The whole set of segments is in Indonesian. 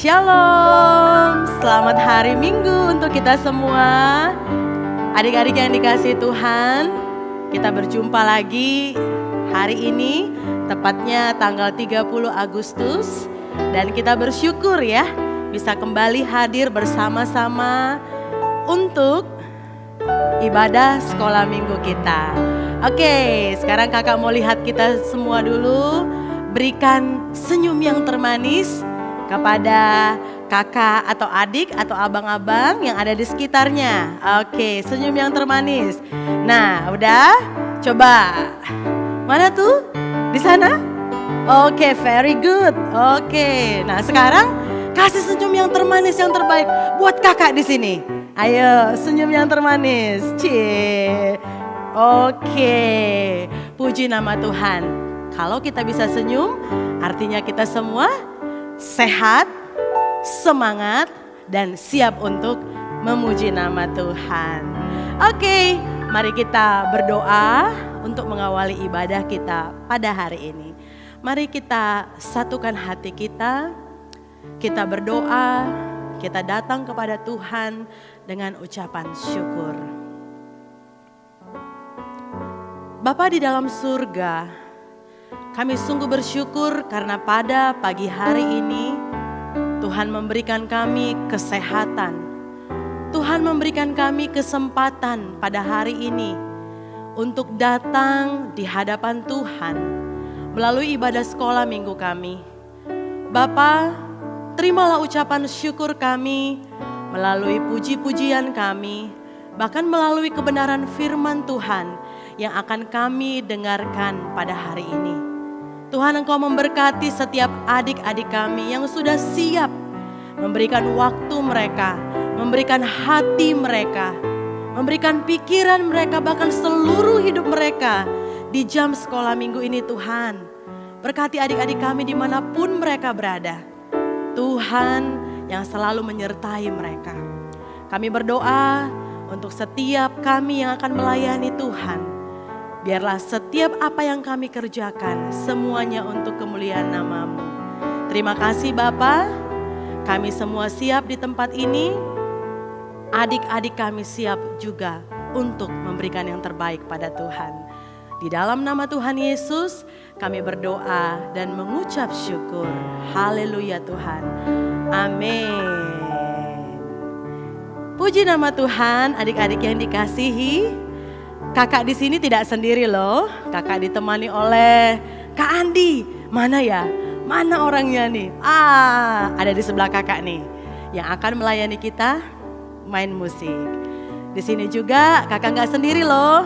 Shalom, selamat hari Minggu untuk kita semua. Adik-adik yang dikasihi Tuhan, kita berjumpa lagi hari ini, tepatnya tanggal 30 Agustus. Dan kita bersyukur ya, bisa kembali hadir bersama-sama untuk ibadah sekolah minggu kita. Oke, sekarang kakak mau lihat kita semua dulu. Berikan senyum yang termanis kepada kakak atau adik atau abang-abang yang ada di sekitarnya. Oke, senyum yang termanis. Nah, udah? Coba. Mana tuh? Di sana? Oke, very good. Oke, nah sekarang kasih senyum yang termanis yang terbaik buat kakak di sini. Ayo, senyum yang termanis. Cie. Oke, puji nama Tuhan. Kalau kita bisa senyum, artinya kita semua sehat, semangat, dan siap untuk memuji nama Tuhan. Oke, mari kita berdoa untuk mengawali ibadah kita pada hari ini. Mari kita satukan hati kita berdoa, kita datang kepada Tuhan dengan ucapan syukur. Bapa di dalam surga, kami sungguh bersyukur karena pada pagi hari ini Tuhan memberikan kami kesehatan. Tuhan memberikan kami kesempatan pada hari ini untuk datang di hadapan Tuhan melalui ibadah sekolah minggu kami. Bapa, terimalah ucapan syukur kami melalui puji-pujian kami, bahkan melalui kebenaran firman Tuhan yang akan kami dengarkan pada hari ini. Tuhan, Engkau memberkati setiap adik-adik kami yang sudah siap memberikan waktu mereka, memberikan hati mereka, memberikan pikiran mereka, bahkan seluruh hidup mereka di jam sekolah minggu ini. Tuhan, berkati adik-adik kami dimanapun mereka berada. Tuhan yang selalu menyertai mereka. Kami berdoa untuk setiap kami yang akan melayani Tuhan. Biarlah setiap apa yang kami kerjakan semuanya untuk kemuliaan nama-Mu. Terima kasih Bapa, kami semua siap di tempat ini. Adik-adik kami siap juga untuk memberikan yang terbaik pada Tuhan. Di dalam nama Tuhan Yesus kami berdoa dan mengucap syukur. Haleluya Tuhan. Amin. Puji nama Tuhan, adik-adik yang dikasihi. Kakak di sini tidak sendiri loh. Kakak ditemani oleh Kak Andi. Mana ya? Mana orangnya nih? Ada di sebelah kakak nih. Yang akan melayani kita main musik. Di sini juga kakak nggak sendiri loh.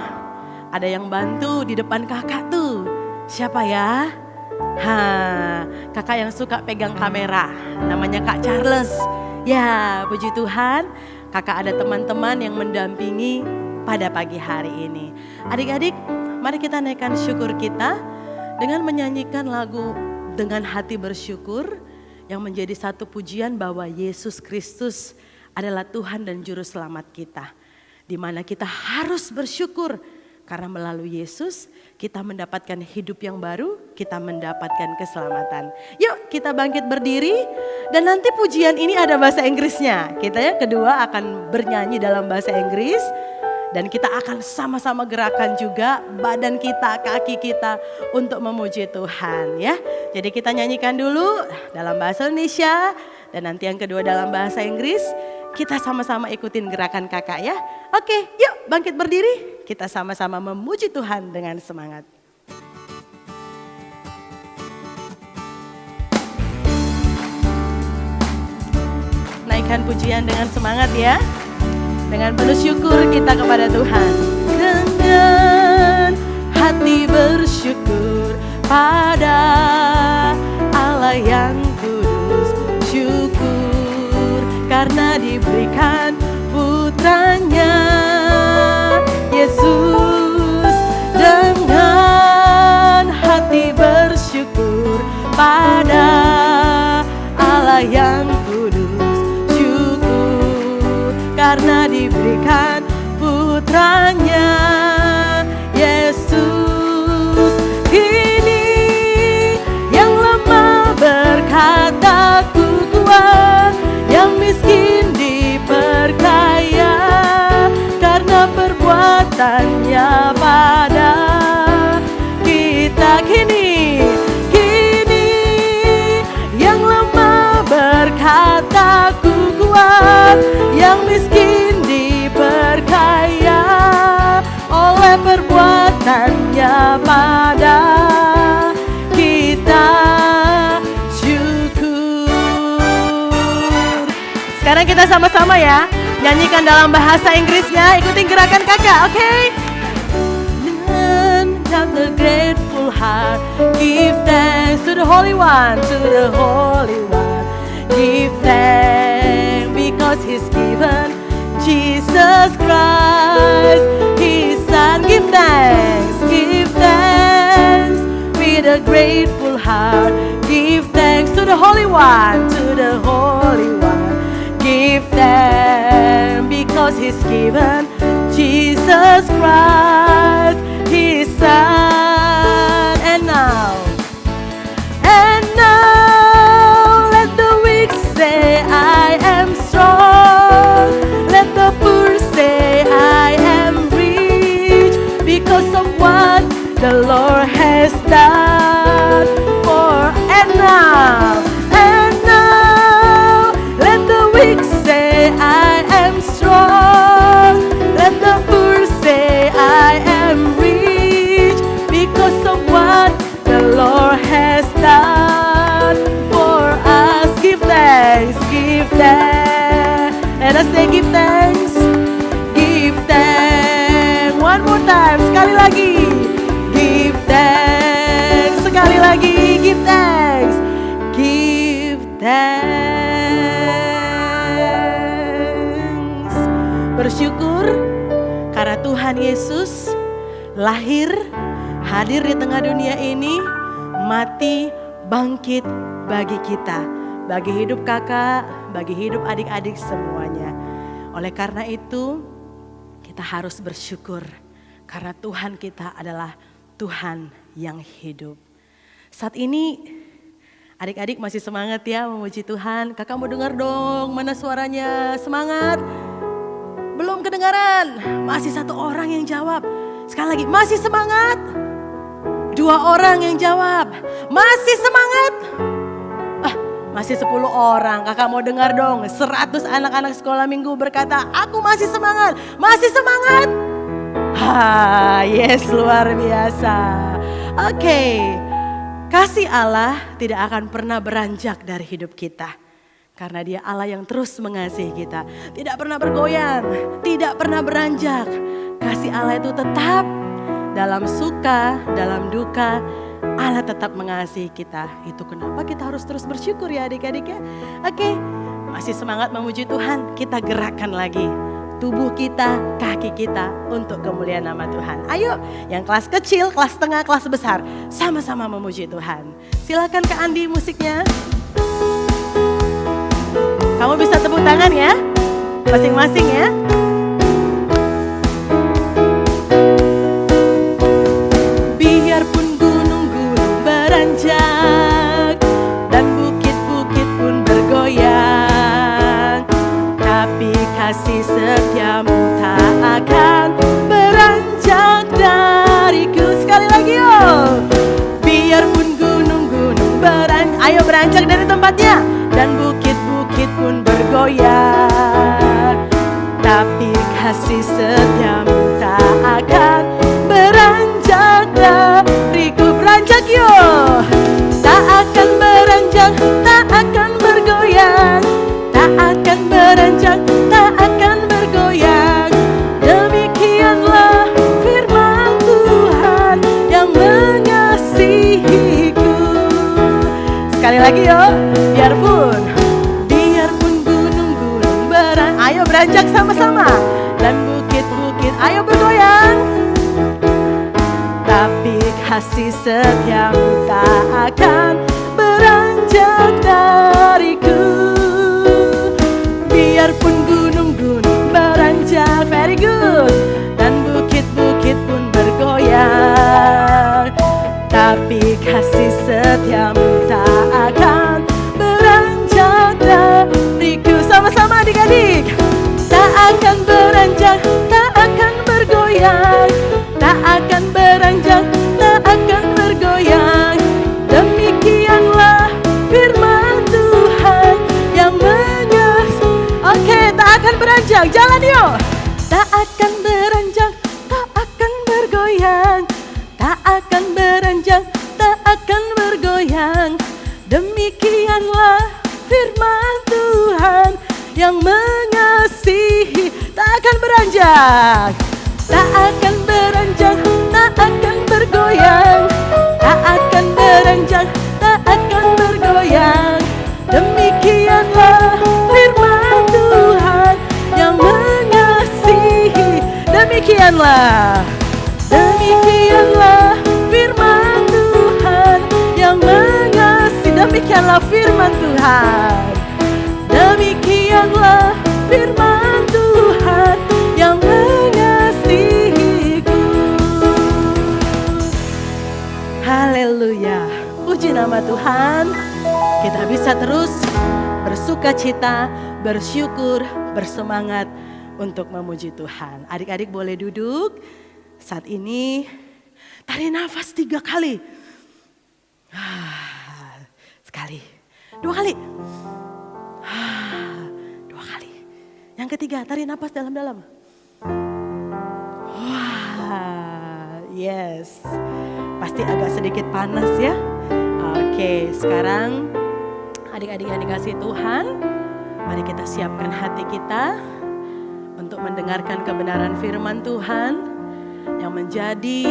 Ada yang bantu di depan kakak tuh. Siapa ya? Kakak yang suka pegang kamera. Namanya Kak Charles. Ya, puji Tuhan. Kakak ada teman-teman yang mendampingi pada pagi hari ini. Adik-adik, mari kita naikkan syukur kita dengan menyanyikan lagu Dengan Hati Bersyukur yang menjadi satu pujian bahwa Yesus Kristus adalah Tuhan dan Juru Selamat kita. Di mana kita harus bersyukur karena melalui Yesus kita mendapatkan hidup yang baru, kita mendapatkan keselamatan. Yuk kita bangkit berdiri dan nanti pujian ini ada bahasa Inggrisnya. Kita yang kedua akan bernyanyi dalam bahasa Inggris. Dan kita akan sama-sama gerakan juga badan kita, kaki kita untuk memuji Tuhan ya. Jadi kita nyanyikan dulu dalam bahasa Indonesia dan nanti yang kedua dalam bahasa Inggris. Kita sama-sama ikutin gerakan kakak ya. Oke, yuk bangkit berdiri. Kita sama-sama memuji Tuhan dengan semangat. Naikkan pujian dengan semangat ya. Dengan penuh syukur kita kepada Tuhan. Dengan hati bersyukur pada Allah yang kudus. Syukur karena diberikan putranya Yesus. Dengan hati bersyukur pada Allah yang kudus. Karena diberikan putranya Yesus. Kini yang lemah berkata ku kuat. perbuatannya pada kita. Kini yang lemah berkata ku kuat, yang miskin diperkaya oleh perbuatannya pada kita. Sekarang kita sama-sama ya, nyanyikan dalam bahasa Inggrisnya, ikutin gerakan kakak, oke? Have the grateful heart, give thanks to the Holy One, to the Holy One. Give thanks because He's given Jesus Christ, His Son. Give thanks with a grateful heart. Give thanks to the Holy One, to the Holy One. Give thanks because He's given Jesus Christ, His Son. And now, let the weak say I am strong. Let the poor say I am rich because of what the Lord has done for. And now, let the weak say I am strong. Let the poor say I am rich because of what the Lord has done for us. Give thanks, give thanks. Let us say give thanks, give thanks. One more time, sekali lagi. Give thanks, sekali lagi. Give thanks, give thanks. Bersyukur karena Tuhan Yesus lahir, hadir di tengah dunia ini, mati, bangkit bagi kita, bagi hidup kakak, bagi hidup adik-adik semuanya. Oleh karena itu, kita harus bersyukur karena Tuhan kita adalah Tuhan yang hidup. Saat ini adik-adik masih semangat ya memuji Tuhan. Kakak mau dengar dong, mana suaranya? Semangat? Belum kedengaran? Masih satu orang yang jawab. Sekali lagi, masih semangat? 2 orang yang jawab, masih semangat? Masih 10 orang. Kakak mau dengar dong, 100 anak-anak sekolah minggu berkata, aku masih semangat. Masih semangat? Yes, luar biasa. Oke. Kasih Allah tidak akan pernah beranjak dari hidup kita. Karena Dia Allah yang terus mengasihi kita. Tidak pernah bergoyang, tidak pernah beranjak. Kasih Allah itu tetap dalam suka, dalam duka, Allah tetap mengasihi kita. Itu kenapa kita harus terus bersyukur ya adik-adik ya. Oke, masih semangat memuji Tuhan, kita gerakkan lagi tubuh kita, kaki kita untuk kemuliaan nama Tuhan. Ayo, yang kelas kecil, kelas tengah, kelas besar, sama-sama memuji Tuhan. Silakan Kak Andi musiknya. Kamu bisa tepuk tangan ya, masing-masing ya. Biarpun gunung-gunung beranjak dan bukit-bukit pun bergoyang, tapi kasih setiamu tak akan beranjak dariku. Sekali lagi yo. Biarpun gunung-gunung ayo beranjak dari tempatnya, dan bukit-bukit pun bergoyang, tapi kasih setiamu tak akan beranjak dariku. Beranjak yo. Tak akan beranjak, tak akan bergoyang, tak akan beranjak, tak akan bergoyang. Demikianlah firman Tuhan yang mengasihiku. Sekali lagi yo. Biarpun gunung-gunung ayo beranjak sama-sama, dan bukit-bukit ayo bergoyang, tapi kasih setiamu tak akan beranjak dariku. Biarpun gunung-gunung beranjak, very good, dan bukit-bukit pun bergoyang, tapi kasih setiamu tak akan beranjak dariku. Sama-sama adik-adik. Tak akan beranjak, tak akan bergoyang, Demikianlah firman Tuhan yang mengasihi, tak akan beranjak, tak akan beranjak, tak akan bergoyang, tak akan beranjak, tak akan bergoyang. Demikianlah firman Tuhan yang mengasihi. Demikianlah firman Tuhan yang mengasihi. Demikianlah firman Tuhan. Demikianlah firman Tuhan yang mengasihiku. Haleluya. Puji nama Tuhan. Kita bisa terus bersuka cita, bersyukur, bersemangat untuk memuji Tuhan. Adik-adik boleh duduk. Saat ini tarik nafas 3 kali. Sekali, 2 kali. 2 kali. Yang ketiga, tarik nafas dalam-dalam. Wah, yes. Pasti agak sedikit panas ya. Oke, sekarang adik-adik yang dikasih Tuhan, mari kita siapkan hati kita untuk mendengarkan kebenaran firman Tuhan yang menjadi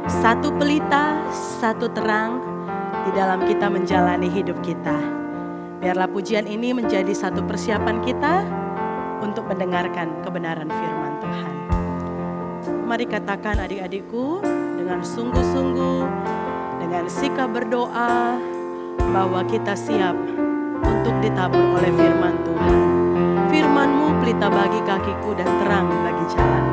satu pelita, satu terang di dalam kita menjalani hidup kita. Biarlah pujian ini menjadi satu persiapan kita untuk mendengarkan kebenaran firman Tuhan. Mari katakan adik-adikku dengan sungguh-sungguh, dengan sikap berdoa bahwa kita siap untuk ditabur oleh firman Tuhan. Firman-Mu pelita bagi kakiku dan terang bagi jalan.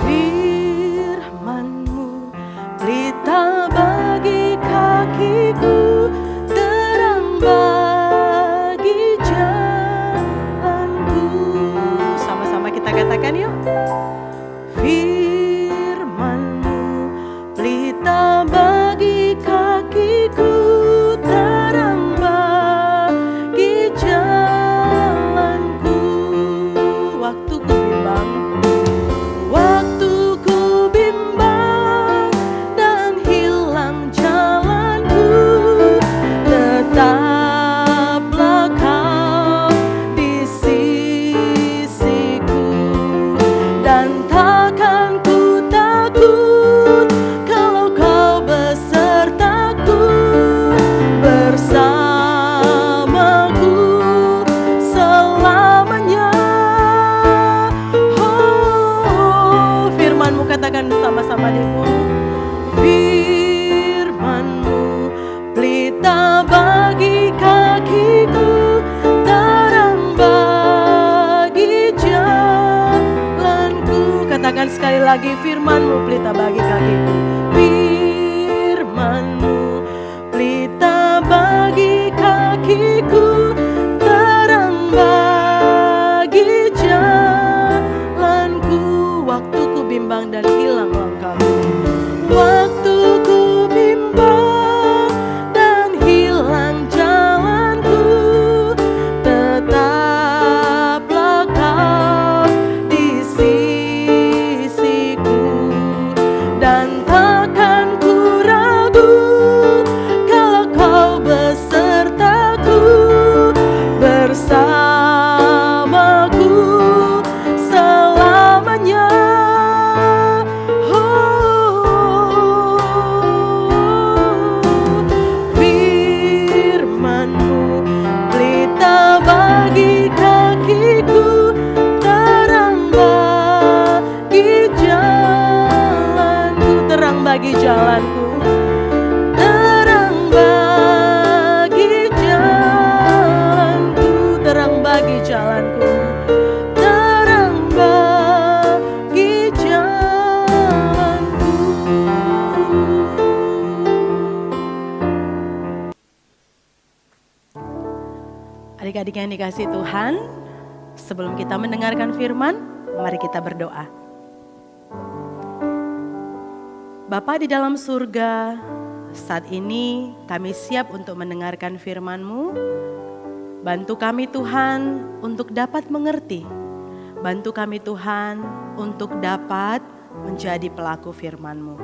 Firman-Mu pelita bagi kakiku, terang bagi jalanku. Sama-sama kita katakan yuk. Firman-Mu pelita bagi kakiku, terang bagi jalanku. Waktuku bimbang dan hilang jalanku, tetaplah Kau di sisiku, dan takkan ku takut kalau Kau besertaku, bersamaku selamanya. Oh, firman-Mu, katakan bersama-sama adikmu. Firman-Mu pelita bagi kakiku, terang bagi jalanku. Katakan sekali lagi, firman-Mu pelita bagi kakiku. Firman-Mu pelita bagi kakiku, terang bagi jalanku. Waktuku bimbang dan hilang langkahku. Waktuku bimbang dan hilang jalanku, tetaplah Kau di sisiku, dan takkan ku ragu kalau Kau besertaku, bersamaku selamanya. Firman-Mu pelita bagi kakiku, terang bagi jalanku, terang bagi jalanku, terang bagi jalanku, terang bagi jalanku, terang bagi jalanku. Adik-adik yang dikasih Tuhan, sebelum kita mendengarkan firman, mari kita berdoa. Bapa di dalam surga, saat ini kami siap untuk mendengarkan firman-Mu. Bantu kami Tuhan untuk dapat mengerti. Bantu kami Tuhan untuk dapat menjadi pelaku firman-Mu.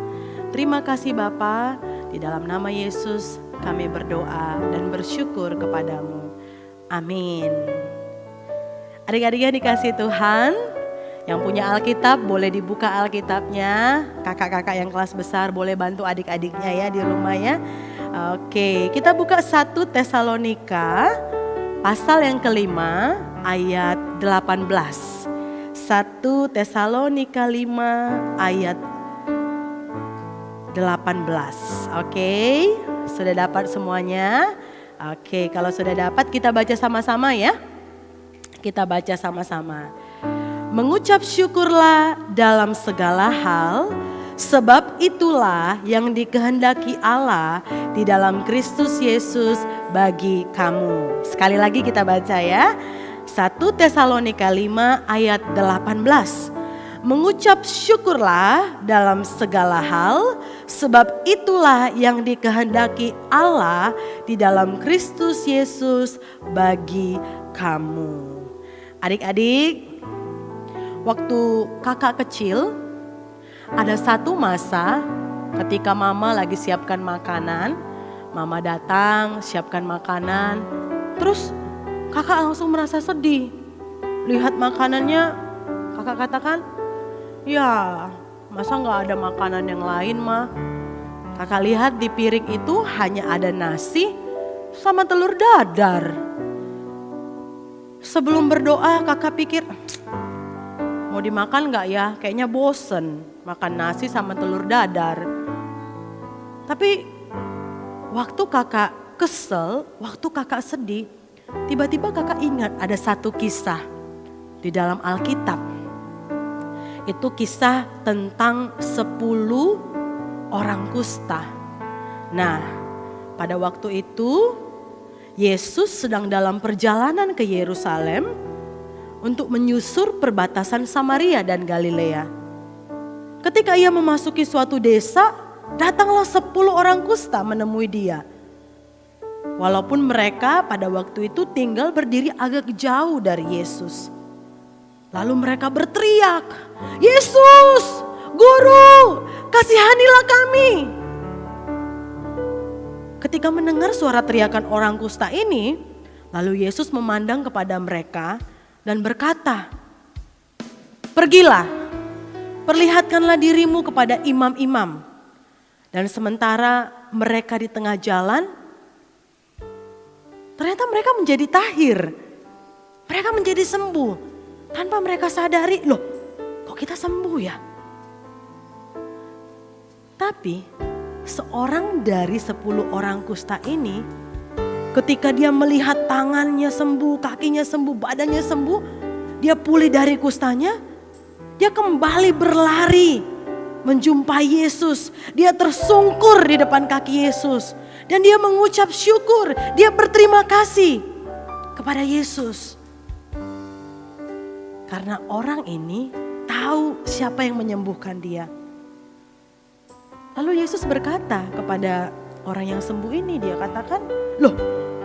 Terima kasih Bapa, Di dalam nama Yesus kami berdoa dan bersyukur kepadamu. Amin. Adik-adik yang dikasihi Tuhan, yang punya Alkitab boleh dibuka Alkitabnya. Kakak-kakak yang kelas besar boleh bantu adik-adiknya ya di rumah ya. Oke, kita buka 1 Tesalonika pasal yang kelima ayat 18. 1 Tesalonika 5 ayat 18. Oke, sudah dapat semuanya? Oke, kalau sudah dapat kita baca sama-sama ya. Kita baca sama-sama. Mengucap syukurlah dalam segala hal, sebab itulah yang dikehendaki Allah di dalam Kristus Yesus bagi kamu. Sekali lagi kita baca ya. 1 Tesalonika 5 ayat 18. Mengucap syukurlah dalam segala hal, sebab itulah yang dikehendaki Allah di dalam Kristus Yesus bagi kamu. Adik-adik, waktu kakak kecil, ada satu masa ketika mama lagi siapkan makanan, mama datang siapkan makanan, terus kakak langsung merasa sedih. Lihat makanannya, kakak katakan, ya masa gak ada makanan yang lain mah. Kakak lihat di piring itu hanya ada nasi sama telur dadar. Sebelum berdoa kakak pikir, mau dimakan gak ya? Kayaknya bosen makan nasi sama telur dadar. Tapi waktu kakak kesel, waktu kakak sedih, tiba-tiba kakak ingat ada satu kisah di dalam Alkitab. Itu kisah tentang 10 orang kusta. Nah, pada waktu itu Yesus sedang dalam perjalanan ke Yerusalem untuk menyusur perbatasan Samaria dan Galilea. Ketika ia memasuki suatu desa, datanglah 10 orang kusta menemui dia. Walaupun mereka pada waktu itu tinggal berdiri agak jauh dari Yesus. Lalu mereka berteriak, Yesus, Guru, kasihanilah kami. Ketika mendengar suara teriakan orang kusta ini, lalu Yesus memandang kepada mereka dan berkata, pergilah, perlihatkanlah dirimu kepada imam-imam. Dan sementara mereka di tengah jalan, ternyata mereka menjadi tahir. Mereka menjadi sembuh. Tanpa mereka sadari, loh kok kita sembuh ya? Tapi seorang dari 10 orang kusta ini, ketika dia melihat tangannya sembuh, kakinya sembuh, badannya sembuh, dia pulih dari kustanya, dia kembali berlari menjumpai Yesus. Dia tersungkur di depan kaki Yesus. Dan dia mengucap syukur, dia berterima kasih kepada Yesus. Karena orang ini tahu siapa yang menyembuhkan dia. Lalu Yesus berkata kepada orang yang sembuh ini, dia katakan, loh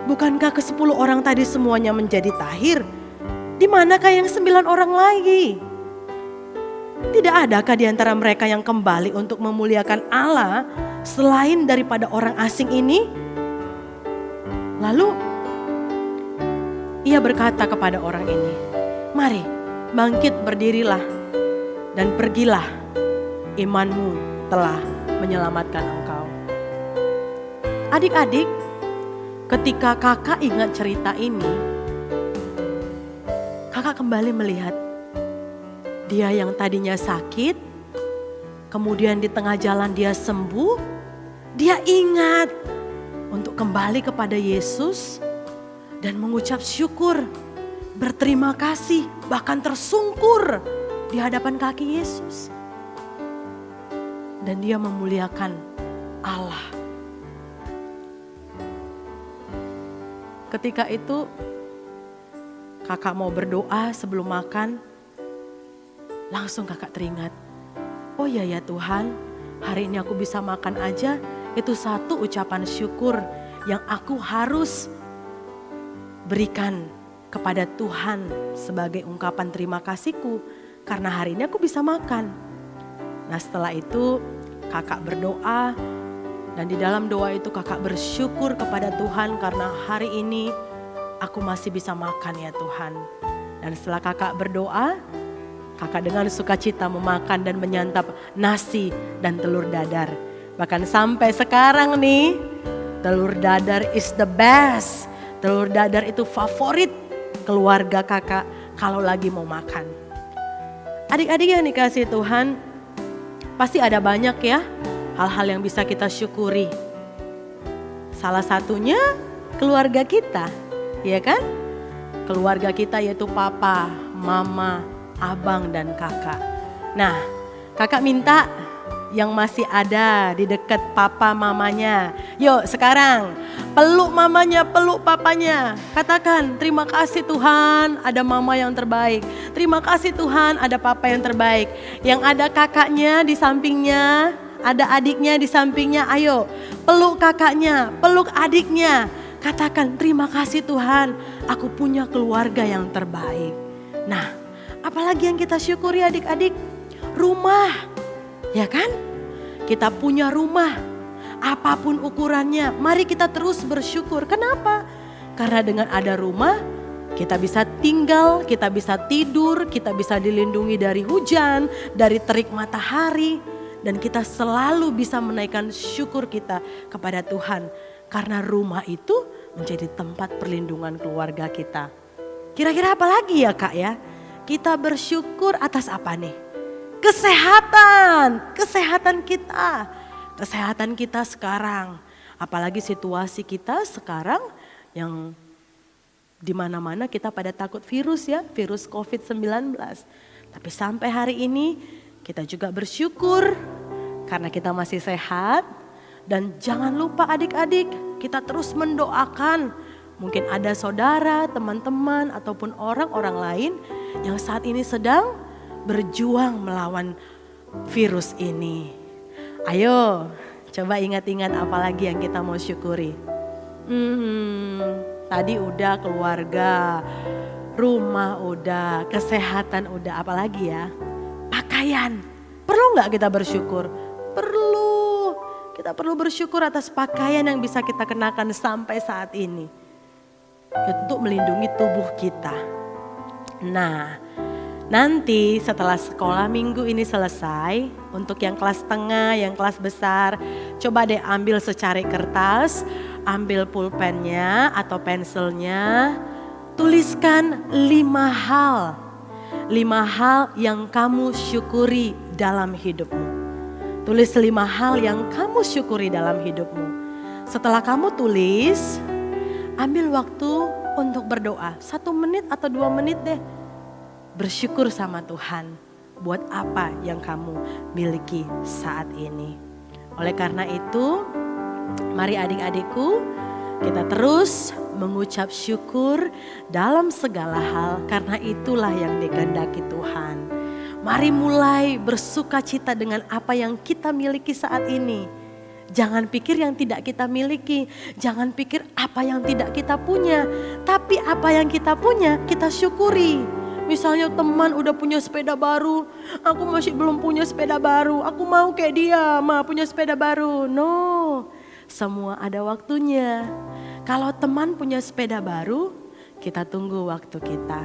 bukankah ke-10 orang tadi semuanya menjadi tahir? Di manakah yang 9 orang lagi? Tidak adakah di antara mereka yang kembali untuk memuliakan Allah selain daripada orang asing ini? Lalu ia berkata kepada orang ini, mari bangkit berdirilah dan pergilah, imanmu telah menyelamatkan engkau. Adik-adik, ketika kakak ingat cerita ini, kakak kembali melihat dia yang tadinya sakit, kemudian di tengah jalan dia sembuh, dia ingat untuk kembali kepada Yesus dan mengucap syukur, berterima kasih, bahkan tersungkur di hadapan kaki Yesus. Dan dia memuliakan Allah. Ketika itu kakak mau berdoa sebelum makan, langsung kakak teringat, oh iya ya Tuhan, hari ini aku bisa makan aja, itu satu ucapan syukur yang aku harus berikan kepada Tuhan sebagai ungkapan terima kasihku karena hari ini aku bisa makan. Nah setelah itu kakak berdoa, Dan di dalam doa itu kakak bersyukur kepada Tuhan karena hari ini aku masih bisa makan ya Tuhan. Dan setelah kakak berdoa, kakak dengan sukacita memakan dan menyantap nasi dan telur dadar. Bahkan sampai sekarang nih, telur dadar is the best. Telur dadar itu favorit keluarga kakak kalau lagi mau makan. Adik-adik yang dikasihi Tuhan, pasti ada banyak ya hal-hal yang bisa kita syukuri. Salah satunya keluarga kita, ya kan? Keluarga kita yaitu papa, mama, abang dan kakak. Nah, kakak minta yang masih ada di dekat papa mamanya. Yuk sekarang peluk mamanya, peluk papanya. Katakan terima kasih Tuhan ada mama yang terbaik. Terima kasih Tuhan ada papa yang terbaik. Yang ada kakaknya di sampingnya, ada adiknya di sampingnya. Ayo peluk kakaknya, peluk adiknya. Katakan terima kasih Tuhan aku punya keluarga yang terbaik. Nah, apalagi yang kita syukuri adik-adik? Rumah. Ya kan? Kita punya rumah, apapun ukurannya, mari kita terus bersyukur. Kenapa? Karena dengan ada rumah, kita bisa tinggal, kita bisa tidur, kita bisa dilindungi dari hujan, dari terik matahari. Dan kita selalu bisa menaikkan syukur kita kepada Tuhan. Karena rumah itu menjadi tempat perlindungan keluarga kita. Kira-kira apa lagi ya Kak ya? Kita bersyukur atas apa nih? Kesehatan kita sekarang. Apalagi situasi kita sekarang yang di mana-mana kita pada takut virus ya, virus COVID-19. Tapi sampai hari ini kita juga bersyukur karena kita masih sehat. Dan jangan lupa adik-adik, kita terus mendoakan. Mungkin ada saudara, teman-teman ataupun orang-orang lain yang saat ini sedang berjuang melawan virus ini. Ayo coba ingat-ingat apa lagi yang kita mau syukuri. Tadi udah keluarga, rumah udah, kesehatan udah, apalagi ya? Pakaian. Perlu gak kita bersyukur? Perlu. Kita perlu bersyukur atas pakaian yang bisa kita kenakan sampai saat ini. Untuk melindungi tubuh kita. Nah, nanti setelah sekolah minggu ini selesai, untuk yang kelas tengah, yang kelas besar, coba deh ambil secari kertas, ambil pulpennya atau pensilnya, tuliskan 5 hal. 5 hal yang kamu syukuri dalam hidupmu. Tulis 5 hal yang kamu syukuri dalam hidupmu. Setelah kamu tulis, ambil waktu untuk berdoa. 1 menit atau 2 menit deh. Bersyukur sama Tuhan buat apa yang kamu miliki saat ini. Oleh karena itu, mari adik-adikku kita terus mengucap syukur dalam segala hal karena itulah yang dikehendaki Tuhan. Mari mulai bersuka cita dengan apa yang kita miliki saat ini. Jangan pikir yang tidak kita miliki, jangan pikir apa yang tidak kita punya, tapi apa yang kita punya kita syukuri. Misalnya teman udah punya sepeda baru, aku masih belum punya sepeda baru, aku mau kayak dia, punya sepeda baru. No, semua ada waktunya. Kalau teman punya sepeda baru, kita tunggu waktu kita.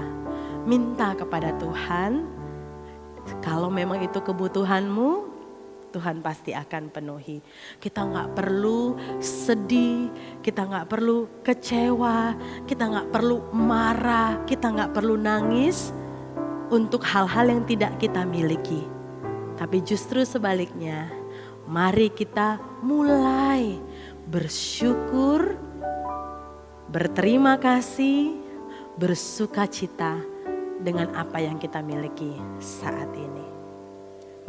Minta kepada Tuhan, kalau memang itu kebutuhanmu, Tuhan pasti akan penuhi. Kita gak perlu sedih, kita gak perlu kecewa, kita gak perlu marah, kita gak perlu nangis untuk hal-hal yang tidak kita miliki. Tapi justru sebaliknya, mari kita mulai bersyukur, berterima kasih, bersuka cita dengan apa yang kita miliki saat ini.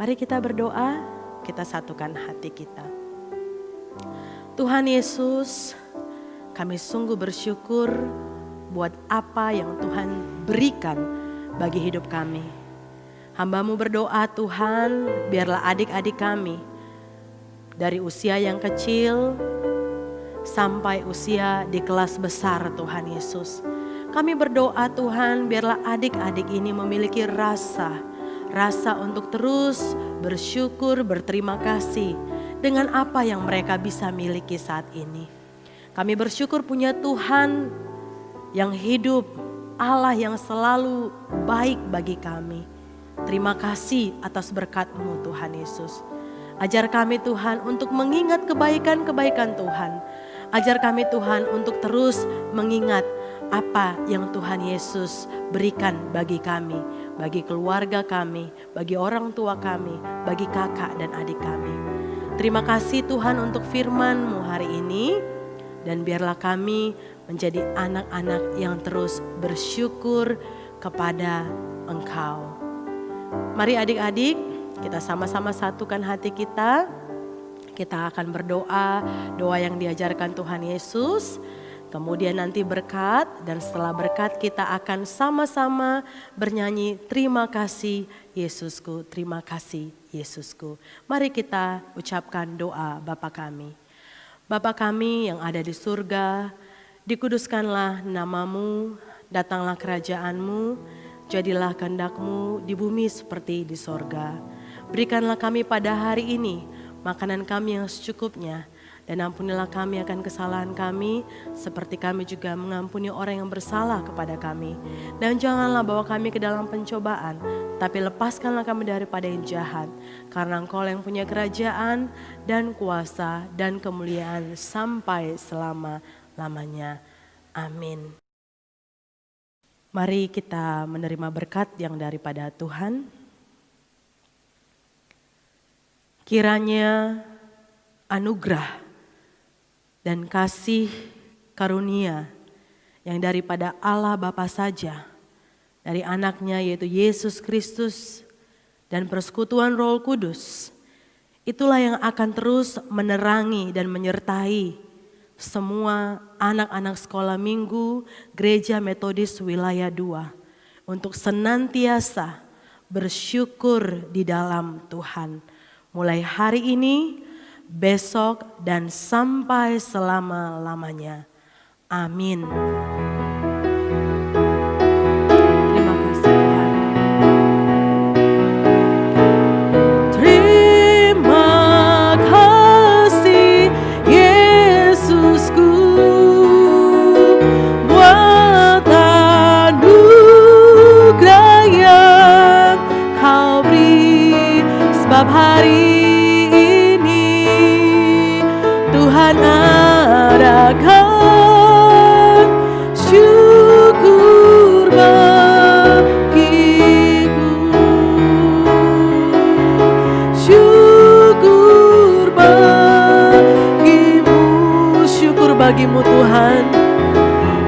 Mari kita berdoa, kita satukan hati kita. Tuhan Yesus, kami sungguh bersyukur buat apa yang Tuhan berikan bagi hidup kami. Hamba-Mu berdoa Tuhan, biarlah adik-adik kami dari usia yang kecil sampai usia di kelas besar Tuhan Yesus. Kami berdoa Tuhan, biarlah adik-adik ini memiliki rasa untuk terus bersyukur, berterima kasih dengan apa yang mereka bisa miliki saat ini. Kami bersyukur punya Tuhan yang hidup, Allah yang selalu baik bagi kami. Terima kasih atas berkat-Mu Tuhan Yesus. Ajar kami Tuhan untuk mengingat kebaikan-kebaikan Tuhan. Ajar kami Tuhan untuk terus mengingat apa yang Tuhan Yesus berikan bagi kami, bagi keluarga kami, bagi orang tua kami, bagi kakak dan adik kami. Terima kasih Tuhan untuk firman-Mu hari ini, dan biarlah kami menjadi anak-anak yang terus bersyukur kepada Engkau. Mari adik-adik, kita sama-sama satukan hati kita. Kita akan berdoa, doa yang diajarkan Tuhan Yesus. Kemudian nanti berkat, dan setelah berkat kita akan sama-sama bernyanyi terima kasih Yesusku, terima kasih Yesusku. Mari kita ucapkan doa Bapa kami. Bapa kami yang ada di surga, dikuduskanlah nama-Mu, datanglah kerajaan-Mu, jadilah kehendak-Mu di bumi seperti di sorga. Berikanlah kami pada hari ini makanan kami yang secukupnya, dan ampunilah kami akan kesalahan kami, seperti kami juga mengampuni orang yang bersalah kepada kami. Dan janganlah bawa kami ke dalam pencobaan, tapi lepaskanlah kami daripada yang jahat. Karena Engkau yang punya kerajaan dan kuasa dan kemuliaan sampai selama-lamanya. Amin. Mari kita menerima berkat yang daripada Tuhan. Kiranya anugerah dan kasih karunia yang daripada Allah Bapa saja, dari anaknya yaitu Yesus Kristus, dan persekutuan Roh Kudus, itulah yang akan terus menerangi dan menyertai semua anak-anak sekolah minggu Gereja Metodis Wilayah 2 untuk senantiasa bersyukur di dalam Tuhan. Mulai hari ini, besok, dan sampai selama-lamanya. Amin. Terima kasih Tuhan. Terima kasih Yesusku, buat anugerah yang Kau beri, sebab hari Tuhan adakan syukur bagiku, syukur bagimu, syukur bagimu Tuhan,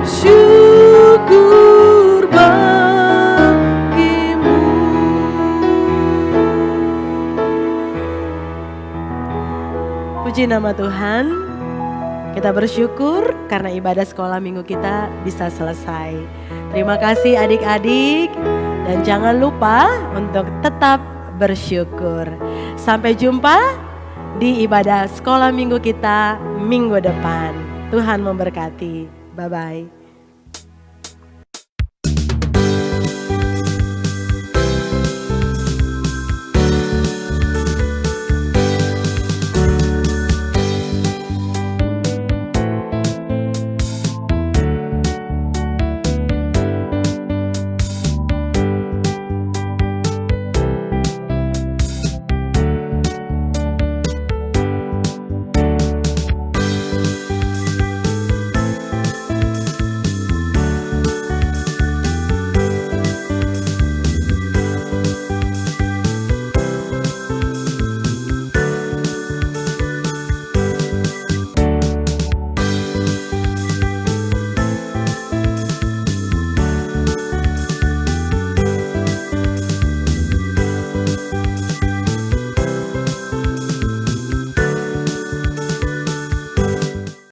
syukur bagimu. Puji nama Tuhan. Kita bersyukur karena ibadah sekolah minggu kita bisa selesai. Terima kasih adik-adik, dan jangan lupa untuk tetap bersyukur. Sampai jumpa di ibadah sekolah minggu kita minggu depan. Tuhan memberkati. Bye-bye.